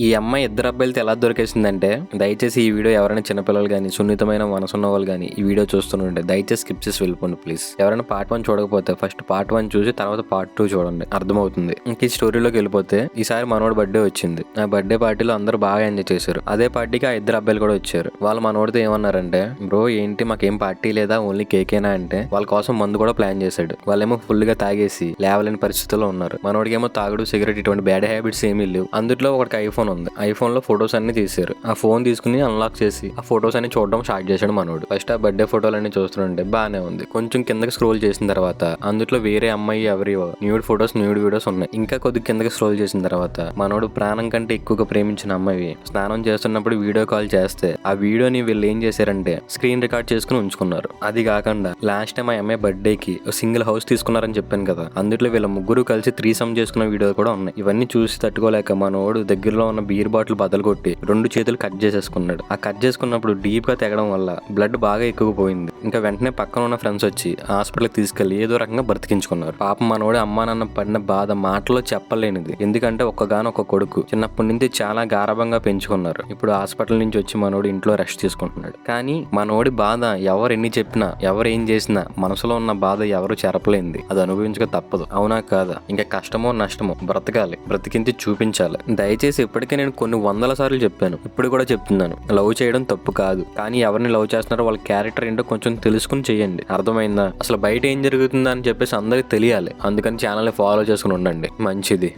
ఈ అమ్మాయి ఇద్దరు అబ్బాయిలతో ఎలా దొరికేసిందంటే, దయచేసి ఈ వీడియో ఎవరైనా చిన్నపిల్లలు కానీ సున్నితమైన మనసున్న వాళ్ళు కానీ ఈ వీడియో చూస్తుంటే దయచేసి స్కిప్ చేసి వెళ్ళిపోండి ప్లీజ్. ఎవరైనా పార్ట్ 1 చూడకపోతే ఫస్ట్ పార్ట్ 1 చూసి తర్వాత పార్ట్ 2 చూడండి, అర్థమవుతుంది. ఇంక ఈ స్టోరీలోకి వెళ్ళిపోతే, ఈసారి మనోడు బర్త్డే వచ్చింది. ఆ బర్త్డే పార్టీలో అందరూ బాగా ఎంజాయ్ చేశారు. అదే పార్టీకి ఆ ఇద్దరు అబ్బాయిలు కూడా వచ్చారు. వాళ్ళు మనోడితో ఏమన్నారంటే, బ్రో ఏంటి మాకేం పార్టీ లేదా, ఓన్లీ కేకేనా అంటే, వాళ్ళ కోసం మందు కూడా ప్లాన్ చేశాడు. వాళ్ళేమో ఫుల్ గా తాగేసి లేవలేని పరిస్థితుల్లో ఉన్నారు. మనోడికేమో తాగుడు, సిగరెట్ ఇటువంటి బ్యాడ్ హ్యాబిట్స్ ఏమీ లేవు. అందులో ఒకటికి ఐఫోన్ ఉంది. ఐఫోన్ లో ఫొటోస్ అన్ని తీశారు. ఆ ఫోన్ తీసుకుని అన్లాక్ చేసి ఆ ఫొటోస్ అన్ని చూడడం స్టార్ట్ చేశాడు మనోడు. ఫస్ట్ ఆ బర్త్డే ఫోటోలన్నీ చూస్తుంటే బానే ఉంది. కొంచెం కిందకి స్క్రోల్ చేసిన తర్వాత అందులో వేరే అమ్మాయి ఎవరియో న్యూడ్ ఫొటోస్, న్యూడ్ వీడియోస్ ఉన్నాయి. ఇంకా కొద్ది కిందకి స్క్రోల్ చేసిన తర్వాత మనోడు ప్రాణం కంటే ఎక్కువగా ప్రేమించిన అమ్మాయి స్నానం చేస్తున్నప్పుడు వీడియో కాల్ చేస్తే ఆ వీడియోని వీళ్ళు ఏం చేశారంటే స్క్రీన్ రికార్డ్ చేసుకుని ఉంచుకున్నారు. అది కాకుండా లాస్ట్ టైం ఆ అమ్మాయి బర్త్డే కి సింగిల్ హౌస్ తీసుకున్నారని చెప్పాను కదా, అందులో వీళ్ళ ముగ్గురు కలిసి 3 చేసుకున్న వీడియో కూడా ఉన్నాయి. ఇవన్నీ చూసి తట్టుకోలేక మనోడు దగ్గరలో ఉన్న బీర్ బాటిల్ బదలు కొట్టి 2 చేతులు కట్ చేసేసుకున్నాడు. ఆ కట్ చేసుకున్నప్పుడు డీప్ గా తెగడం వల్ల బ్లడ్ బాగా ఎక్కువపోయింది. ఇంకా వెంటనే పక్కన ఉన్న ఫ్రెండ్స్ వచ్చి హాస్పిటల్కి తీసుకెళ్లి ఏదో రకంగా బ్రతికించుకున్నారు. పాపం మనోడు అమ్మా నాన్న పడిన బాధ మాటలో చెప్పలేనిది. ఎందుకంటే ఒక్కగానొక్క కొడుకు, చిన్నప్పటి నుంచి చాలా గారాబంగా పెంచుకున్నారు. ఇప్పుడు హాస్పిటల్ నుంచి వచ్చి మనోడు ఇంట్లో రెస్ట్ తీసుకుంటున్నాడు. కానీ మనోడి బాధ ఎవరు ఎన్ని చెప్పినా, ఎవరు ఏం చేసినా మనసులో ఉన్న బాధ ఎవరు చెరపలేంది. అది అనుభవించక తప్పదు. అవునా కాదా? ఇంకా కష్టమో నష్టమో బ్రతకాలి, బ్రతికించి చూపించాలి. దయచేసి ఇప్పటికే నేను కొన్ని 100 సార్లు చెప్పాను, ఇప్పుడు కూడా చెప్తున్నాను, లవ్ చేయడం తప్పు కాదు. కానీ ఎవరిని లవ్ చేస్తున్నారో వాళ్ళ క్యారెక్టర్ ఏంటో కొంచెం తెలుసుకుని చేయండి. అర్థమైందా? అసలు బయట ఏం జరుగుతుందా అని చెప్పేసి అందరికి తెలియాలి. అందుకని ఛానల్ని ఫాలో చేసుకుని ఉండండి. మంచిది.